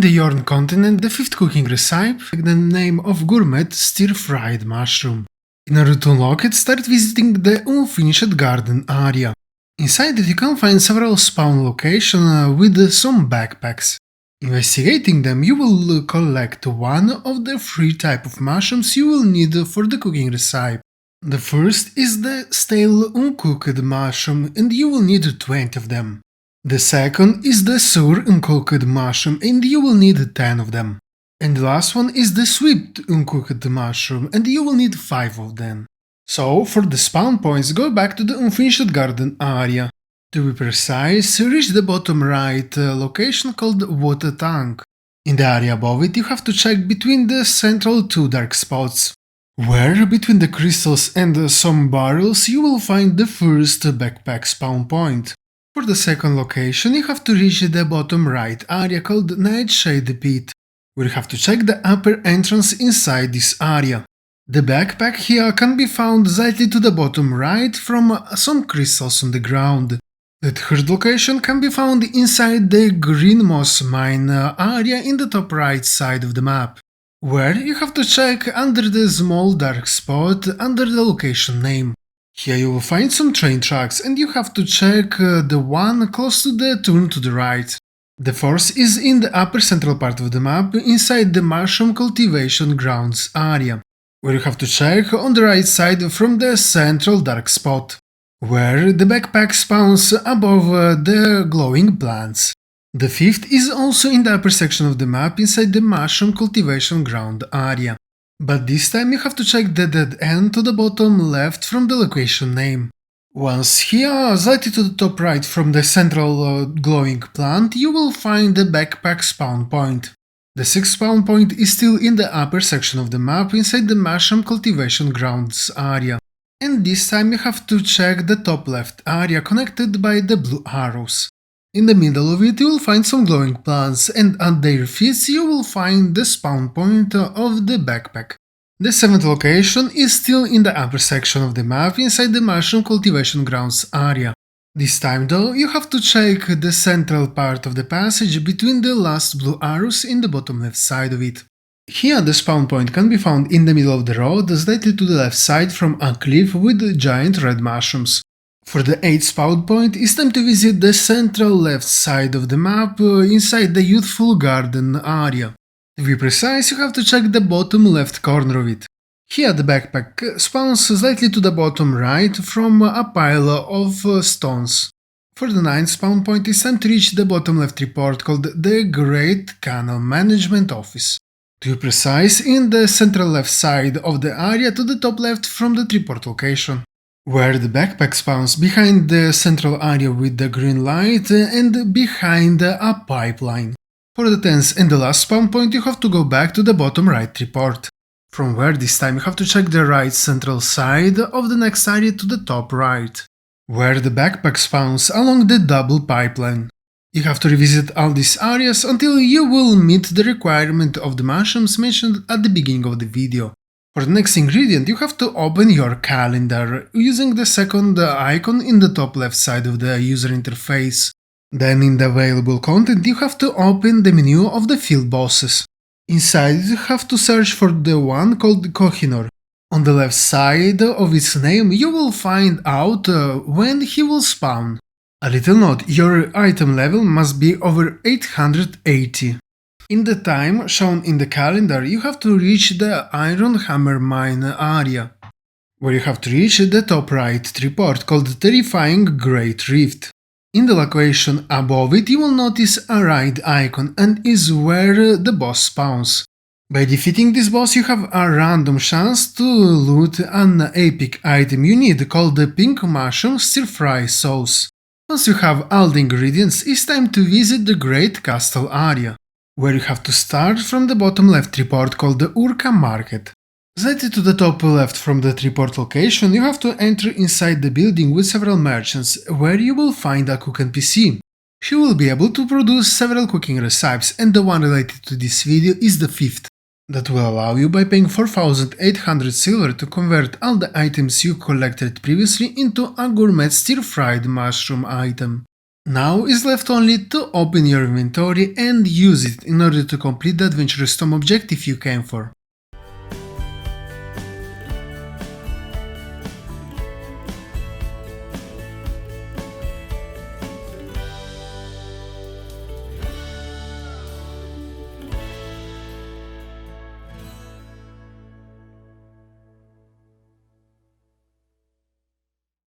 the Yorn continent, the fifth cooking recipe takes the name of Gourmet stir-fried mushroom. In order to unlock it, start visiting the unfinished garden area. Inside it you can find several spawn locations with some backpacks. Investigating them, you will collect one of the three types of mushrooms you will need for the cooking recipe. The first is the stale uncooked mushroom, and you will need 20 of them. The second is the sour uncooked mushroom, and you will need 10 of them. And the last one is the sweet uncooked mushroom, and you will need 5 of them. So, for the spawn points, go back to the unfinished garden area. To be precise, reach the bottom right location called water tank. In the area above it, you have to check between the central two dark spots, where between the crystals and some barrels you will find the first backpack spawn point. For the second location, you have to reach the bottom right area called Nightshade Pit, where you have to check the upper entrance inside this area. The backpack here can be found slightly to the bottom right from some crystals on the ground. The third location can be found inside the green moss mine area in the top right side of the map, where you have to check under the small dark spot under the location name. Here you will find some train tracks and you have to check the one close to the turn to the right. The fourth is in the upper central part of the map inside the mushroom cultivation grounds area, where you have to check on the right side from the central dark spot, where the backpack spawns above the glowing plants. The fifth is also in the upper section of the map inside the mushroom cultivation ground area, but this time you have to check the dead end to the bottom left from the location name. Once here, slightly to the top right from the central glowing plant, you will find the backpack spawn point. The sixth spawn point is still in the upper section of the map inside the mushroom cultivation grounds area, and this time you have to check the top left area connected by the blue arrows. In the middle of it you will find some glowing plants, and at their feet you will find the spawn point of the backpack. The seventh location is still in the upper section of the map inside the mushroom cultivation grounds area. This time though, you have to check the central part of the passage between the last blue arrows in the bottom left side of it. Here the spawn point can be found in the middle of the road, slightly to the left side from a cliff with giant red mushrooms. For the 8th spawn point, it's time to visit the central left side of the map inside the youthful garden area. To be precise, you have to check the bottom left corner of it. Here the backpack spawns slightly to the bottom right from a pile of stones. For the 9th spawn point, it's time to reach the bottom left report called the Great Canal Management Office. To be precise, in the central left side of the area to the top left from the report location, where the backpack spawns behind the central area with the green light and behind a pipeline. For the 10th and the last spawn point, you have to go back to the bottom right report, from where this time you have to check the right central side of the next area to the top right, where the backpack spawns along the double pipeline. You have to revisit all these areas until you will meet the requirement of the mushrooms mentioned at the beginning of the video. For the next ingredient, you have to open your calendar using the second icon in the top left side of the user interface. Then in the available content, you have to open the menu of the field bosses. Inside, you have to search for the one called Kohinoor. On the left side of its name, you will find out when he will spawn. A little note, your item level must be over 880. In the time shown in the calendar, you have to reach the Iron Hammer Mine area, where you have to reach the top right report called Terrifying Great Rift. In the location above it, you will notice a right icon and is where the boss spawns. By defeating this boss, you have a random chance to loot an epic item you need called the Pink Mushroom Stir-Fry Sauce. Once you have all the ingredients, it's time to visit the Great Castle area, where you have to start from the bottom left report called the Urka Market. Slightly to the top left from that report location, you have to enter inside the building with several merchants, where you will find a cook NPC. She will be able to produce several cooking recipes, and the one related to this video is the 5th. That will allow you by paying 4,800 silver to convert all the items you collected previously into a gourmet stir-fried mushroom item. Now is left only to open your inventory and use it in order to complete the adventurous tom objective you came for.